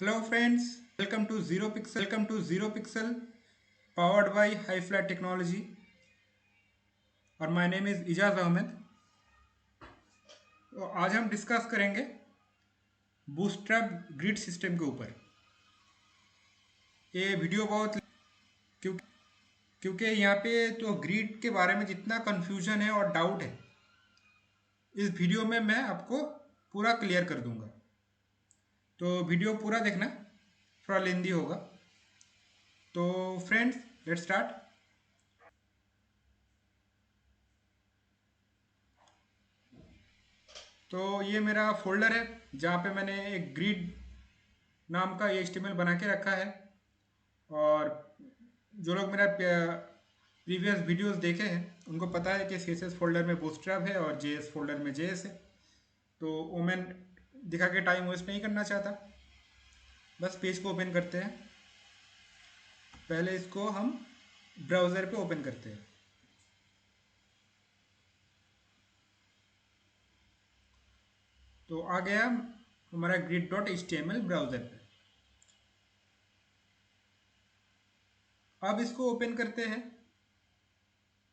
Hello friends, welcome to Zero Pixel powered by High Flat Technology और my name is Ijaz Ahmed. तो आज हम discuss करेंगे बूटस्ट्रैप ग्रिड सिस्टम के ऊपर। ये वीडियो बहुत क्यों क्योंकि यहाँ पे तो ग्रिड के बारे में जितना कन्फ्यूजन है और डाउट है इस वीडियो में मैं आपको पूरा क्लियर कर दूंगा। तो वीडियो पूरा देखना, थोड़ा लेंदी होगा। तो फ्रेंड्स, लेट्स स्टार्ट। तो ये मेरा फोल्डर है जहाँ पे मैंने एक ग्रिड नाम का ये HTML बना के रखा है। और जो लोग मेरा प्रीवियस वीडियोस देखे हैं उनको पता है कि CSS फोल्डर में बूटस्ट्रैप है और JS फोल्डर में JS है। तो वो मैं दिखा के टाइम वेस्ट नहीं करना चाहता, बस पेज को ओपन करते हैं। पहले इसको हम ब्राउज़र पे ओपन करते हैं। तो आ गया हमारा grid.html ब्राउज़र पे। अब इसको ओपन करते हैं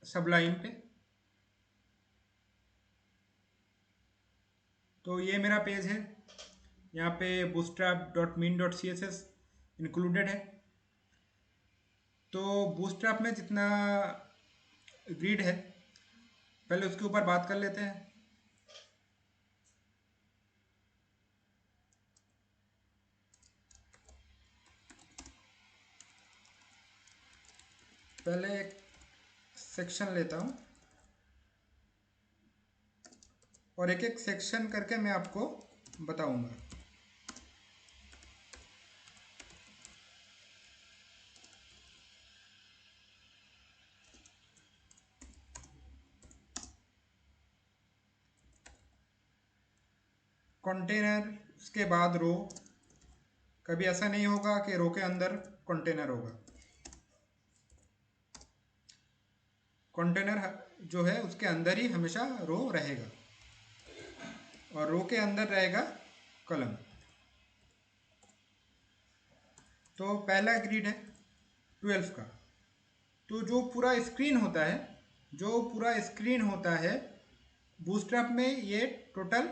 सबलाइन पे। तो ये मेरा पेज है, यहाँ पे bootstrap.min.css इंक्लूडेड है। तो बूटस्ट्रैप में जितना ग्रिड है पहले उसके ऊपर बात कर लेते हैं। पहले एक सेक्शन लेता हूँ और एक एक सेक्शन करके मैं आपको बताऊंगा। कंटेनर, उसके बाद रो। कभी ऐसा नहीं होगा कि रो के अंदर कंटेनर होगा। कंटेनर जो है उसके अंदर ही हमेशा रो रहेगा और रो के अंदर रहेगा कॉलम। तो पहला ग्रिड है 12 का। तो जो पूरा स्क्रीन होता है, बूटस्ट्रैप में ये टोटल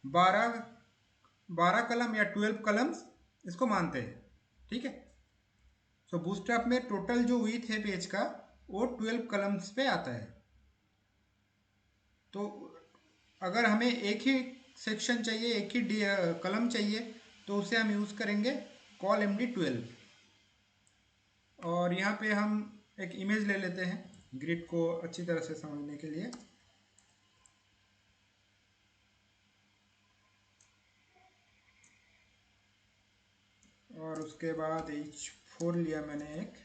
12 12 कलम या 12 कलम्स इसको मानते हैं। ठीक है। सो बूटस्ट्रैप में टोटल जो विड्थ है पेज का वो 12 कलम्स पे आता है। तो अगर हमें एक ही सेक्शन चाहिए, एक ही कलम चाहिए, तो उसे हम यूज़ करेंगे कॉल MD12। और यहाँ पे हम एक इमेज ले लेते हैं ग्रिड को अच्छी तरह से समझने के लिए। और उसके बाद H4 लिया मैंने एक।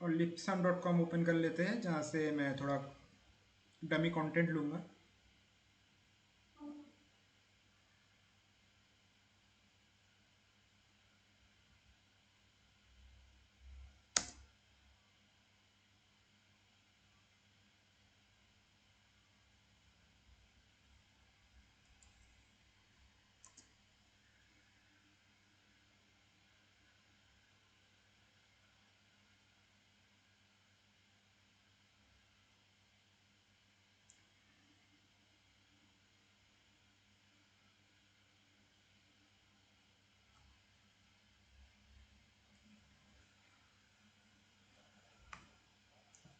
और lipsum.com ओपन कर लेते हैं जहाँ से मैं थोड़ा डमी कंटेंट लूँगा।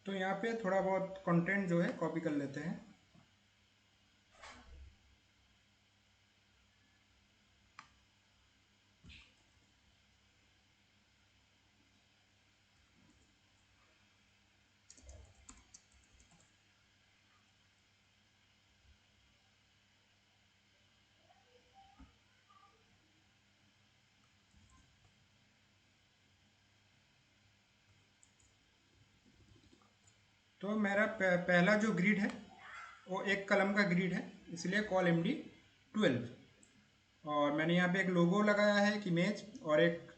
तो यहाँ पे थोड़ा बहुत कंटेंट जो है कॉपी कर लेते हैं। तो मेरा पहला जो ग्रिड है वो एक कलम का ग्रिड है, इसलिए कॉल MD12। और मैंने यहाँ पे एक लोगो लगाया है, एक इमेज और एक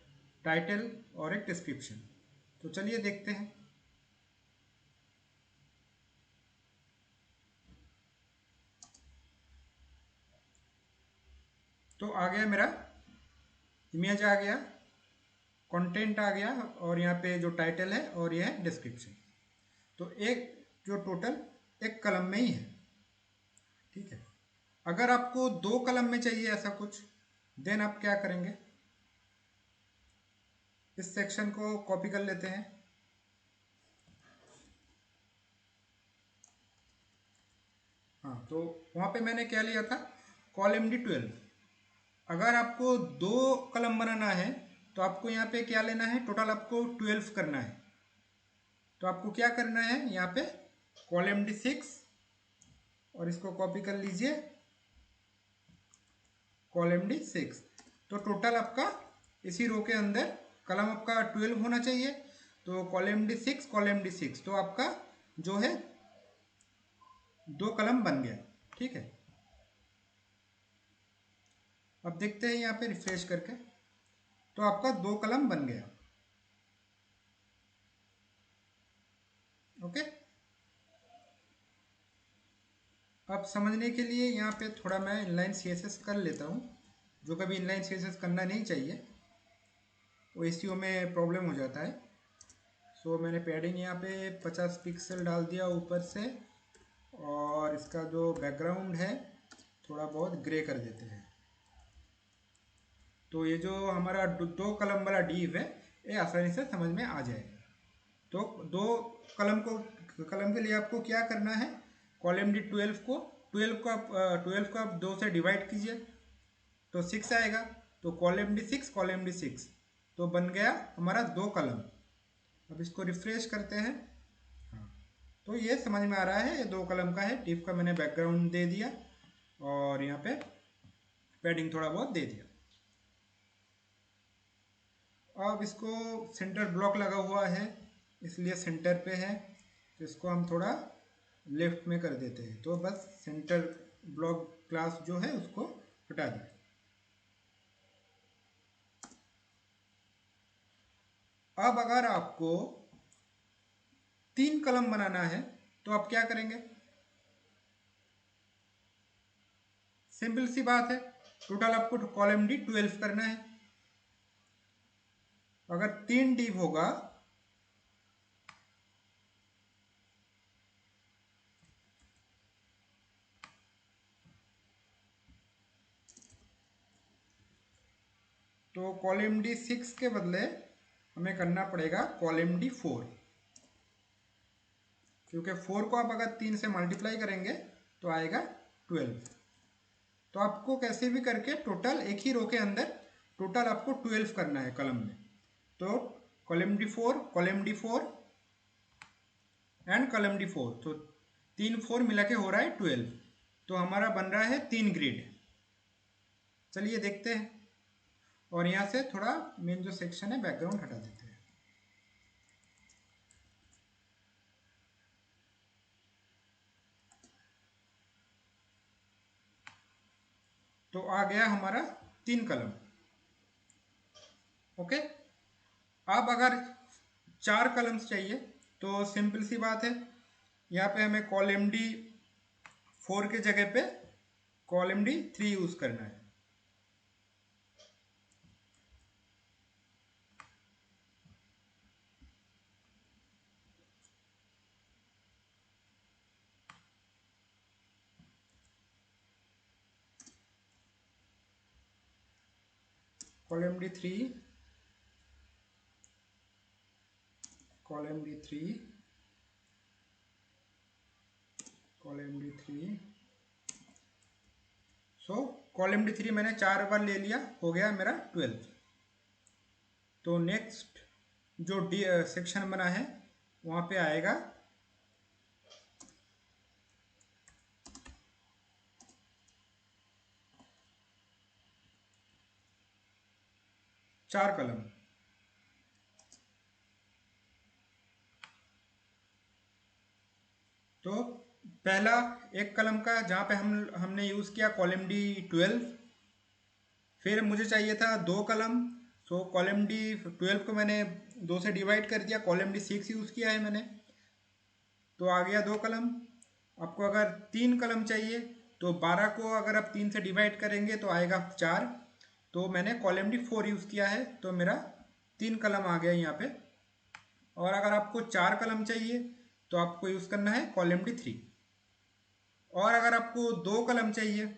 टाइटल और एक डिस्क्रिप्शन। तो चलिए देखते हैं। तो आ गया मेरा इमेज, आ गया कंटेंट, आ गया, और यहाँ पे जो टाइटल है और यह है डिस्क्रिप्शन। तो एक जो टोटल एक कलम में ही है। ठीक है, अगर आपको 2 कलम में चाहिए ऐसा कुछ, देन आप क्या करेंगे, इस सेक्शन को कॉपी कर लेते हैं। हाँ, तो वहाँ पे मैंने क्या लिया था, कॉलमd12। अगर आपको 2 कलम बनाना है तो आपको यहाँ पे क्या लेना है, टोटल आपको 12 करना है। तो आपको क्या करना है, यहाँ पे कॉलमd6 और इसको कॉपी कर लीजिए, कॉलमd6। तो टोटल आपका इसी रो के अंदर कलम आपका 12 होना चाहिए। तो कॉलमd6 कॉलमd6, तो आपका जो है 2 कलम बन गया। ठीक है, अब देखते हैं यहाँ पे रिफ्रेश करके, तो आपका 2 कलम बन गया। ओके, अब समझने के लिए यहाँ पे थोड़ा मैं इनलाइन सीएसएस कर लेता हूँ। जो कभी इनलाइन सीएसएस करना नहीं चाहिए, वो एसईओ में प्रॉब्लम हो जाता है। सो मैंने पैडिंग यहाँ पे 50 पिक्सल डाल दिया ऊपर से, और इसका जो बैकग्राउंड है थोड़ा बहुत ग्रे कर देते हैं। तो ये जो हमारा 2 कलम वाला डीव है, ये आसानी से समझ में आ जाएगा। तो 2 कलम के लिए आपको क्या करना है, कॉलमd12 को 12 को आप 2 से डिवाइड कीजिए तो 6 आएगा। तो कॉलमd6 तो बन गया हमारा 2 कलम। अब इसको रिफ्रेश करते हैं। हाँ, तो ये समझ में आ रहा है, ये 2 कलम का है। डिव का मैंने बैकग्राउंड दे दिया और यहाँ पे पैडिंग थोड़ा बहुत दे दिया। अब इसको सेंटर ब्लॉक लगा हुआ है, इसलिए सेंटर पे है, तो इसको हम थोड़ा लेफ्ट में कर देते हैं। तो बस सेंटर ब्लॉक क्लास जो है उसको हटा दें। अब अगर आपको 3 कलम बनाना है तो आप क्या करेंगे, सिंपल सी बात है, टोटल आपको कॉलमd12 करना है। अगर 3 डिव होगा तो कॉलमd6 के बदले हमें करना पड़ेगा कॉलमd4, क्योंकि 4 को आप अगर 3 से मल्टीप्लाई करेंगे तो आएगा 12। तो आपको कैसे भी करके टोटल एक ही रो के अंदर टोटल आपको 12 करना है कलम में। तो कॉलमd4 एंड कॉलमd4, तो 3 4 मिला के हो रहा है 12। तो हमारा बन रहा है 3 ग्रिड। चलिए देखते हैं, और यहाँ से थोड़ा मेन जो सेक्शन है बैकग्राउंड हटा देते हैं। तो आ गया हमारा 3 कलम। ओके, अब अगर 4 कलम्स चाहिए तो सिंपल सी बात है, यहाँ पे हमें कॉलमd4 के जगह पे कॉलमd3 यूज करना है। कॉलमd3 कॉलमd3 कॉलमd3 सो कॉलमd3 मैंने 4 बार ले लिया, हो गया मेरा 12। तो नेक्स्ट जो सेक्शन बना है वहाँ पे आएगा चार कलम। तो पहला एक कलम का जहाँ पे हमने यूज़ किया कॉलमd12, फिर मुझे चाहिए था 2 कलम। सो कॉलमd12 को मैंने 2 से डिवाइड कर दिया, कॉलमd6 यूज़ किया है मैंने, तो आ गया 2 कलम। आपको अगर 3 कलम चाहिए तो 12 को अगर आप 3 से डिवाइड करेंगे तो आएगा 4। तो मैंने कॉलम डी 4 यूज़ किया है, तो मेरा 3 कलम आ गया यहाँ पे। और अगर आपको 4 कलम चाहिए तो आपको यूज़ करना है कॉलम डी 3। और अगर आपको 2 कलम चाहिए,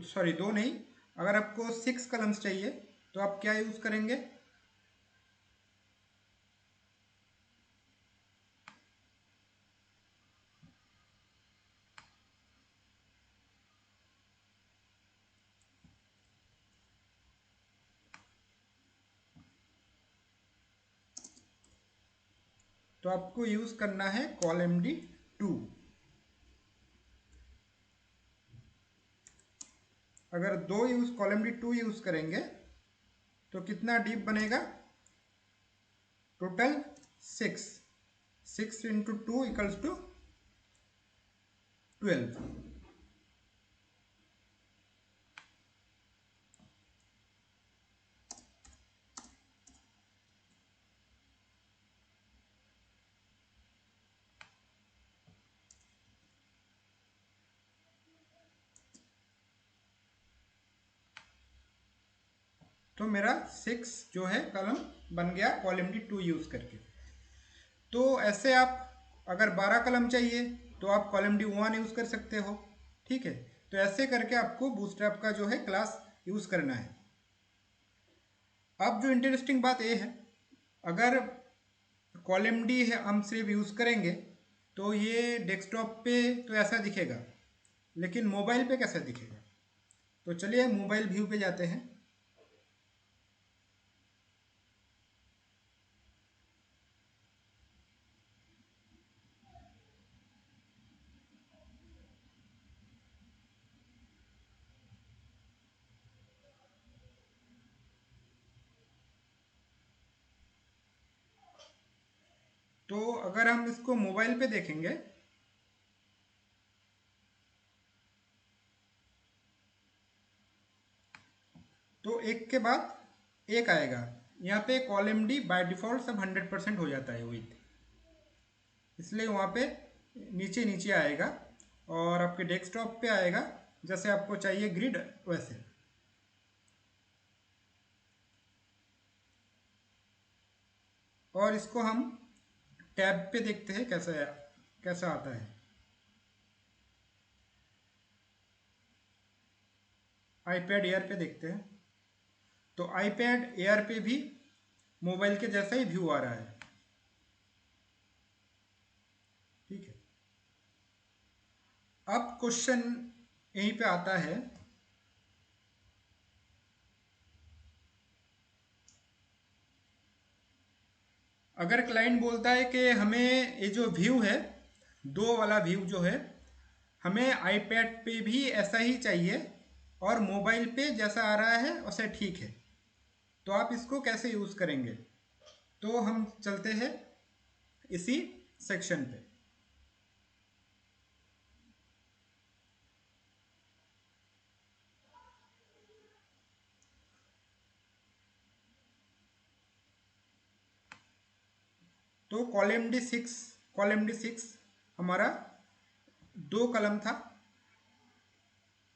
सॉरी 2 नहीं, अगर आपको 6 कलम्स चाहिए तो आप क्या यूज़ करेंगे? तो आपको यूज़ करना है कॉलम डी 2। अगर कॉलम डी 2 यूज़ करेंगे तो कितना डीप बनेगा? टोटल 6। 6 into 2 equals to 12। तो मेरा 6 जो है कलम बन गया कॉलम डी 2 यूज़ करके। तो ऐसे आप अगर 12 कलम चाहिए तो आप कॉलम डी 1 यूज़ कर सकते हो, ठीक है। तो ऐसे करके आपको बूटस्ट्रैप का जो है क्लास यूज़ करना है। अब जो इंटरेस्टिंग बात ये है, अगर कॉलम डी है हम सिर्फ यूज़ करेंगे तो ये डेस्कटॉप पे तो ऐसा दिखेगा, लेकिन मोबाइल पे कैसा दिखेगा? तो चलिए मोबाइल व्यू पे जाते हैं। तो अगर हम इसको मोबाइल पे देखेंगे तो एक के बाद एक आएगा। यहाँ पे कॉलम डी बाय डिफ़ॉल्ट सब 100% हो जाता है विथ, इसलिए वहाँ पे नीचे नीचे आएगा और आपके डेस्कटॉप पे आएगा जैसे आपको चाहिए ग्रिड वैसे। और इसको हम टैब पे देखते हैं कैसा आता है। आईपैड एयर पे देखते हैं। तो आईपैड एयर पे भी मोबाइल के जैसा ही व्यू आ रहा है, ठीक है। अब क्वेश्चन यहीं पे आता है, अगर क्लाइंट बोलता है कि हमें ये जो व्यू है, दो वाला व्यू जो है, हमें आईपैड पे भी ऐसा ही चाहिए और मोबाइल पे जैसा आ रहा है वैसे ठीक है, तो आप इसको कैसे यूज़ करेंगे? तो हम चलते हैं इसी सेक्शन पे। तो कॉलम डी 6 हमारा 2 कलम था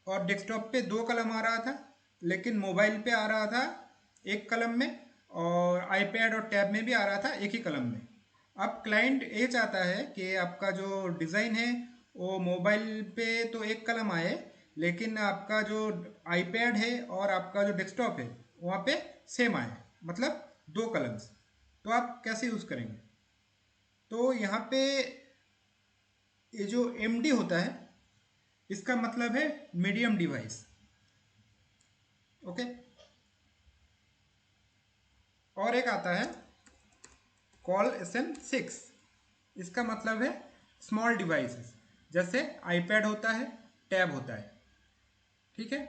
और डेस्कटॉप पे 2 कलम आ रहा था, लेकिन मोबाइल पे आ रहा था 1 कलम में और आईपैड और टैब में भी आ रहा था एक ही कलम में। अब क्लाइंट ये चाहता है कि आपका जो डिज़ाइन है वो मोबाइल पे तो 1 कलम आए, लेकिन आपका जो आईपैड है और आपका जो डेस्कटॉप है वहाँ पे सेम आए, मतलब 2 कलम्स। तो आप कैसे यूज़ करेंगे? तो यहाँ पे ये जो एमडी होता है इसका मतलब है मीडियम डिवाइस, ओके। और एक आता है कॉल SM6, इसका मतलब है स्मॉल डिवाइसेस, जैसे आईपैड होता है, टैब होता है, ठीक है।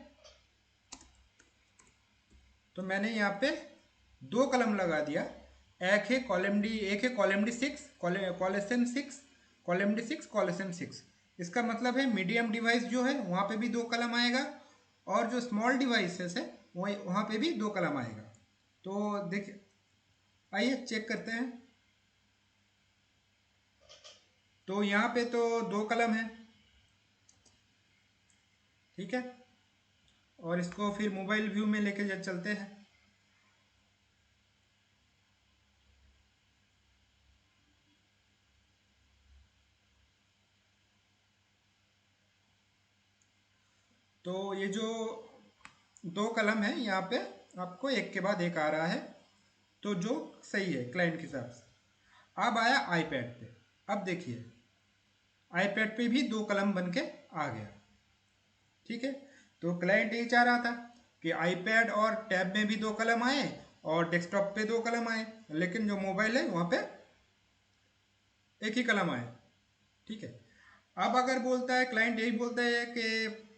तो मैंने यहाँ पे 2 कलम लगा दिया। एक है column D 6, call SM6, column D 6, call SM6। इसका मतलब है मीडियम डिवाइस जो है वहाँ पे भी 2 कलम आएगा और जो स्मॉल डिवाइसेस है वहाँ पे भी 2 कलम आएगा। तो देखिए, आइए चेक करते हैं। तो यहाँ पे तो 2 कलम है ठीक है, और इसको फिर मोबाइल व्यू में लेके चलते हैं। तो ये जो दो कलम है यहाँ पे आपको एक के बाद एक आ रहा है, तो जो सही है क्लाइंट के हिसाब से। अब आया आईपैड पे। अब देखिए आईपैड पे भी दो कलम बन के आ गया। ठीक है, तो क्लाइंट ये चाह रहा था कि आईपैड और टैब में भी दो कलम आए और डेस्कटॉप पे दो कलम आए, लेकिन जो मोबाइल है वहाँ पे एक ही कलम आए। ठीक है, अब अगर बोलता है क्लाइंट यही बोलता है कि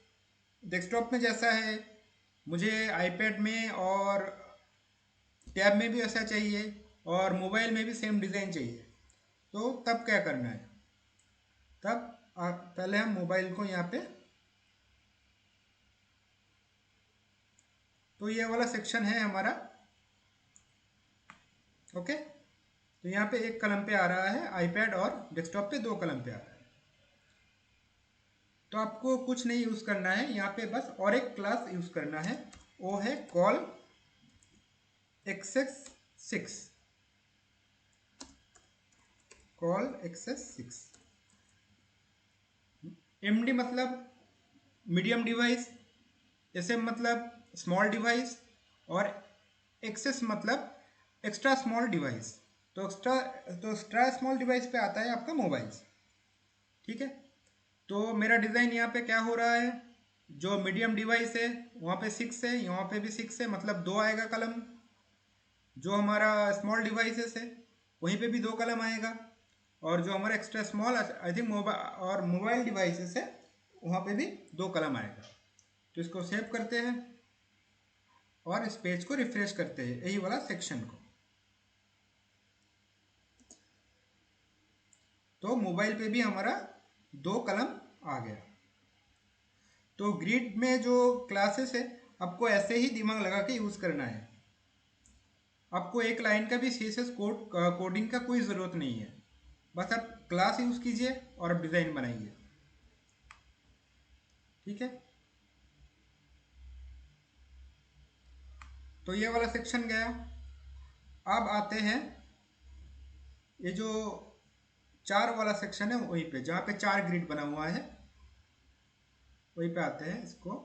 डेस्कटॉप में जैसा है मुझे आईपैड में और टैब में भी ऐसा चाहिए और मोबाइल में भी सेम डिज़ाइन चाहिए, तो तब क्या करना है? तब पहले हम मोबाइल को यहाँ पे, तो ये वाला सेक्शन है हमारा। ओके, तो यहाँ पे एक कलम पे आ रहा है आईपैड और डेस्कटॉप पे दो कलम पे आ रहा है। तो आपको कुछ नहीं यूज़ करना है यहाँ पे, बस और एक क्लास यूज़ करना है, वो है col XS 6। Col XS 6। MD मतलब मीडियम डिवाइस, एसएम मतलब स्मॉल डिवाइस, और एक्सेस मतलब एक्स्ट्रा स्मॉल डिवाइस। तो एक्स्ट्रा स्मॉल डिवाइस पे आता है आपका मोबाइल्स। ठीक है, तो मेरा डिज़ाइन यहाँ पे क्या हो रहा है, जो मीडियम डिवाइस है वहाँ पे 6 है, यहाँ पे भी 6 है, मतलब दो आएगा कलम। जो हमारा स्मॉल डिवाइसेस है वहीं पे भी दो कलम आएगा, और जो हमारा extra small I think mobile और मोबाइल डिवाइसेस है वहाँ पे भी दो कलम आएगा। तो इसको सेव करते हैं और इस पेज को रिफ्रेश करते हैं, यही वाला सेक्शन को। तो मोबाइल पे भी हमारा दो कलम आ गया। तो ग्रिड में जो क्लासेस है आपको ऐसे ही दिमाग लगा के यूज़ करना है। आपको एक लाइन का भी सीएसएस कोडिंग का कोई ज़रूरत नहीं है, बस आप क्लास यूज़ कीजिए और आप डिज़ाइन बनाइए। ठीक है, तो ये वाला सेक्शन गया। अब आते हैं ये जो चार वाला सेक्शन है वहीं पे, जहाँ पे चार ग्रिड बना हुआ है वहीं पे आते हैं इसको।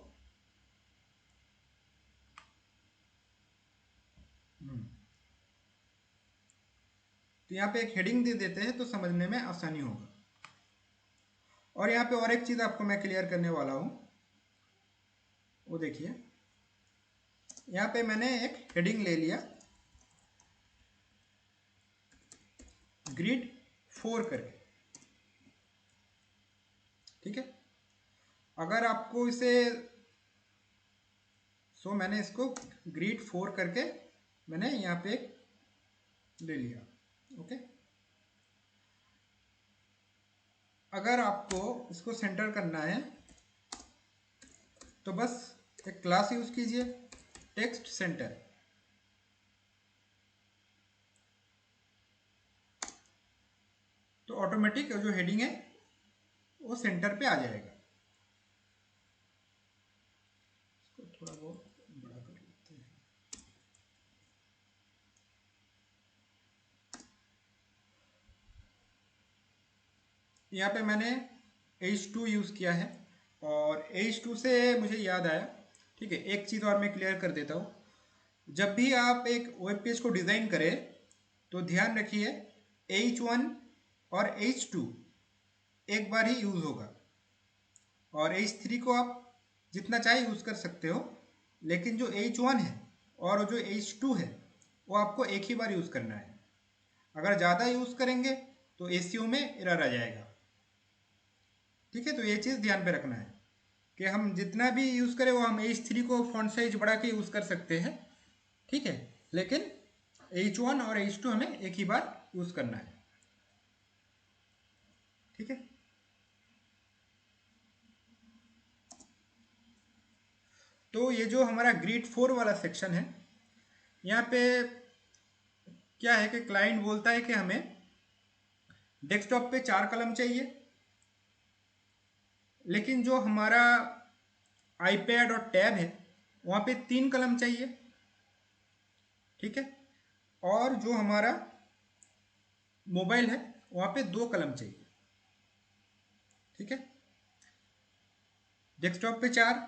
तो यहाँ पे एक हेडिंग दे देते हैं तो समझने में आसानी होगा। और यहाँ पे और एक चीज़ आपको मैं क्लियर करने वाला हूँ, वो देखिए यहाँ पे मैंने एक हेडिंग ले लिया ग्रिड 4 करके। ठीक है, अगर आपको इसे मैंने इसको ग्रिड 4 करके मैंने यहाँ पे ले लिया। ओके, अगर आपको इसको सेंटर करना है तो बस एक क्लास यूज कीजिए टेक्स्ट सेंटर। तो ऑटोमेटिक जो हेडिंग है वो सेंटर पे आ जाएगा। इसको थोड़ा बहुत बड़ा कर लेते हैं। यहाँ पे मैंने H2 यूज़ किया है, और H2 से मुझे याद आया, ठीक है, एक चीज़ और मैं क्लियर कर देता हूँ। जब भी आप एक वेब पेज को डिज़ाइन करें तो ध्यान रखिए H1 और H2 एक बार ही यूज़ होगा, और H3 को आप जितना चाहे यूज़ कर सकते हो, लेकिन जो H1 है और जो H2 है वो आपको एक ही बार यूज़ करना है। अगर ज़्यादा यूज़ करेंगे तो एसईओ में एरर आ जाएगा। ठीक है, तो ये चीज़ ध्यान पे रखना है कि हम जितना भी यूज़ करें वो हम H3 को फॉन्ट साइज बढ़ा के यूज़ कर सकते हैं। ठीक है, लेकिन H1 और H2 हमें एक ही बार यूज़ करना है। ठीक है, तो ये जो हमारा ग्रिड 4 वाला सेक्शन है, यहाँ पे क्या है कि क्लाइंट बोलता है कि हमें डेस्कटॉप पे चार कलम चाहिए, लेकिन जो हमारा आईपैड और टैब है वहाँ पे 3 कलम चाहिए, ठीक है। और जो हमारा मोबाइल है वहाँ पे 2 कलम चाहिए, ठीक है। डेस्कटॉप पे 4,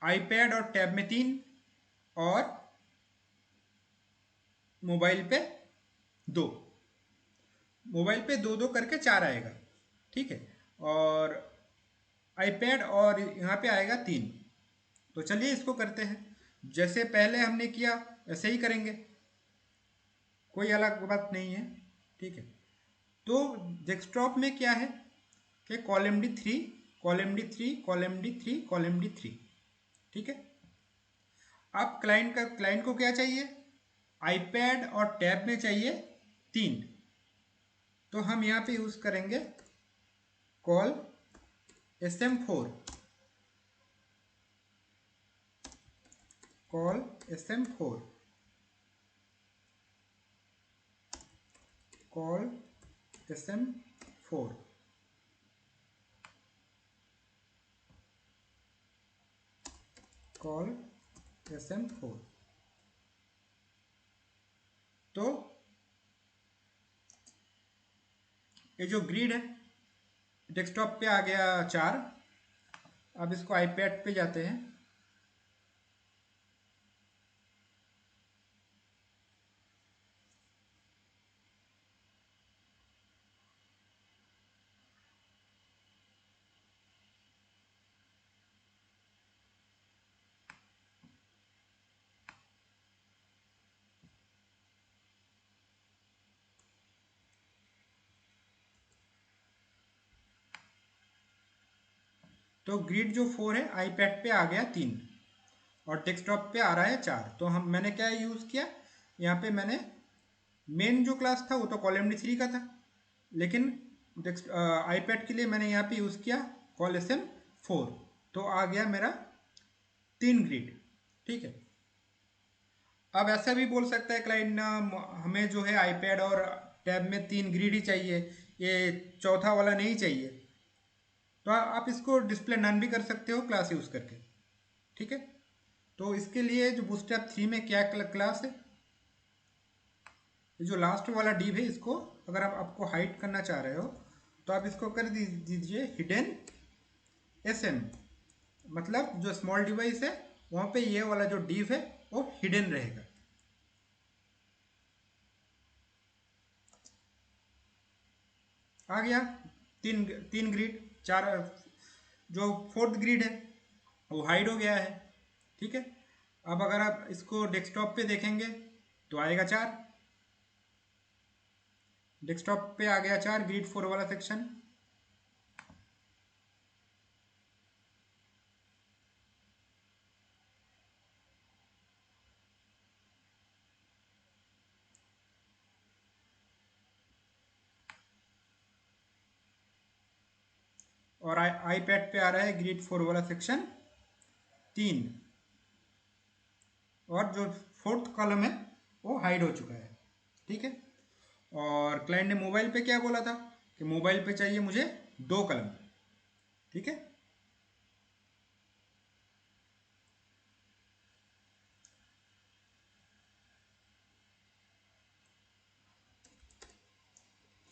आईपैड और टैब में 3 और मोबाइल पे 2। मोबाइल पे 2 2 करके 4 आएगा, ठीक है। और आईपैड और यहाँ पे आएगा 3। तो चलिए इसको करते हैं, जैसे पहले हमने किया वैसे ही करेंगे, कोई अलग बात नहीं है, ठीक है। तो डेस्कटॉप में क्या है कि column D 3, column D 3, column D 3, column D 3, ठीक है। अब क्लाइंट को क्या चाहिए, आईपैड और टैब में चाहिए 3। तो हम यहाँ पे यूज करेंगे call SM4, call SM4, call SM4, call SM4। तो ये जो ग्रिड है डेस्कटॉप पे आ गया 4। अब इसको आईपैड पे जाते हैं, तो ग्रिड जो 4 है आईपैड पे आ गया 3 और डेस्कटॉप पे आ रहा है 4। तो मैंने क्या यूज़ किया, यहाँ पे मैंने मेन जो क्लास था वो तो कॉलम डी 3 का था, लेकिन आईपैड के लिए मैंने यहाँ पे यूज़ किया कॉल SM4। तो आ गया मेरा 3 ग्रिड, ठीक है। अब ऐसा भी बोल सकता है क्लाइंट ना, हमें जो है आईपैड और टैब में 3 ग्रिड ही चाहिए, ये चौथा वाला नहीं चाहिए। तो आप इसको डिस्प्ले नन भी कर सकते हो क्लास यूज़ करके, ठीक है। तो इसके लिए जो बूटस्ट्रैप 3 में क्या क्लास है, ये जो लास्ट वाला डिव है, इसको अगर आप आपको हाइड करना चाह रहे हो तो आप इसको कर दीजिए हिडन SM। मतलब जो स्मॉल डिवाइस है वहाँ पे ये वाला जो डिव है वो हिडन रहेगा। आ गया तीन तीन ग्रिड, 4। जो फोर्थ ग्रिड है वो हाइड हो गया है, ठीक है। अब अगर आप इसको डेस्कटॉप पे देखेंगे तो आएगा 4, डेस्कटॉप पे आ गया 4 ग्रिड 4 वाला सेक्शन। और आईपैड पे आ रहा है ग्रिड 4 वाला सेक्शन 3। और जो फोर्थ कॉलम है वो हाइड हो चुका है, ठीक है। और क्लाइंट ने मोबाइल पे क्या बोला था कि मोबाइल पे चाहिए मुझे 2 कलम, ठीक है।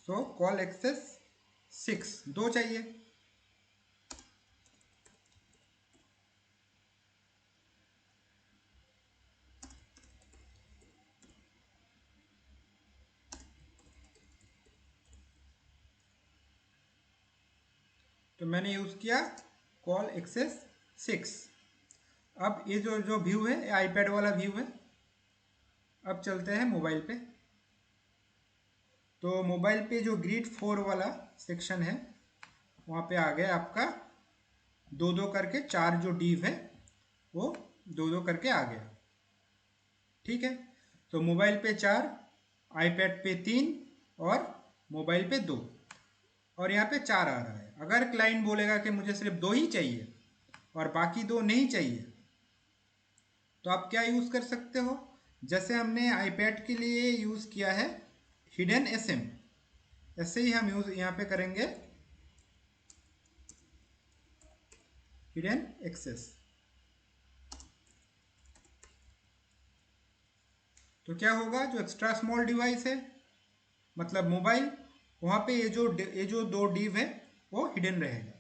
सो कॉल एक्सेस 6, 2 चाहिए। तो मैंने यूज़ किया कॉल एक्सेस 6। अब ये जो व्यू है आईपैड वाला व्यू है। अब चलते हैं मोबाइल पे। तो मोबाइल पे जो ग्रिड 4 वाला सेक्शन है वहाँ पे आ गया आपका 2 2 करके 4 जो डीव है वो 2 2 करके आ गया, ठीक है। तो मोबाइल पे 4, आईपैड पे 3 और मोबाइल पे 2, और यहाँ पे 4 आ रहा है। अगर क्लाइंट बोलेगा कि मुझे सिर्फ 2 ही चाहिए और बाकी 2 नहीं चाहिए, तो आप क्या यूज़ कर सकते हो, जैसे हमने आईपैड के लिए यूज़ किया है हिडन SM, ऐसे ही हम यूज़ यहाँ पे करेंगे हिडन एक्सेस। तो क्या होगा, जो एक्स्ट्रा स्मॉल डिवाइस है मतलब मोबाइल, वहाँ पे ये जो दो डिव है वो हिडन रहेगा।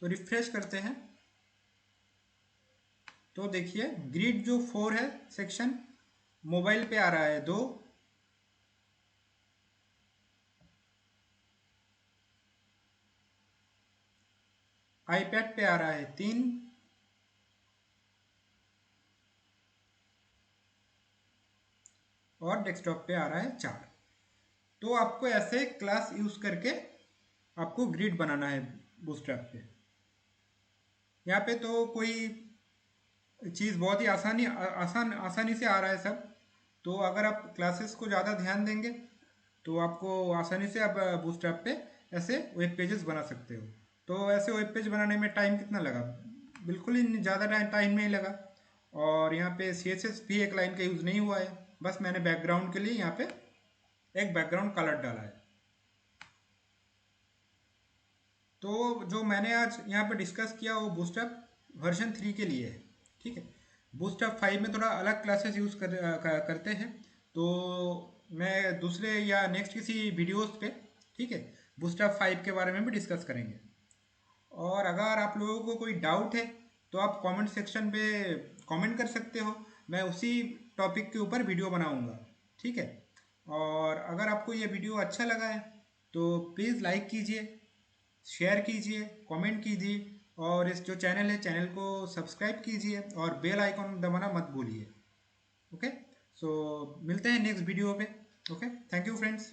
तो रिफ्रेश करते हैं तो देखिए ग्रिड जो 4 है सेक्शन, मोबाइल पे आ रहा है 2, आईपैड पे आ रहा है 3, और डेस्कटॉप पे आ रहा है 4। तो आपको ऐसे क्लास यूज करके आपको ग्रिड बनाना है बूटस्ट्रैप पे। यहाँ पे तो कोई चीज़ बहुत ही आसानी से आ रहा है सब। तो अगर आप क्लासेस को ज़्यादा ध्यान देंगे तो आपको आसानी से आप बूटस्ट्रैप पे ऐसे वेब पेजेस बना सकते हो। तो ऐसे वेब पेज बनाने में टाइम कितना लगा, बिल्कुल ही ज़्यादा टाइम नहीं लगा। और यहाँ पे CSS भी एक लाइन का यूज़ नहीं हुआ है, बस मैंने बैकग्राउंड के लिए यहाँ पे एक बैकग्राउंड कलर डाला है। तो जो मैंने आज यहाँ पे डिस्कस किया वो बूस्टअप वर्जन 3 के लिए है, ठीक है। बूस्टअप 5 में थोड़ा अलग क्लासेस यूज़ करते हैं। तो मैं दूसरे या नेक्स्ट किसी वीडियोस पे, ठीक है, बूस्टअप 5 के बारे में भी डिस्कस करेंगे। और अगर आप लोगों को कोई डाउट है तो आप कमेंट सेक्शन पे कमेंट कर सकते हो, मैं उसी टॉपिक के ऊपर वीडियो बनाऊंगा, ठीक है। और अगर आपको ये वीडियो अच्छा लगा है तो प्लीज़ लाइक कीजिए, शेयर कीजिए, कमेंट कीजिए, और इस जो चैनल है चैनल को सब्सक्राइब कीजिए और बेल आइकॉन दबाना मत भूलिए। ओके, सो मिलते हैं नेक्स्ट वीडियो पे। Okay, thank you friends.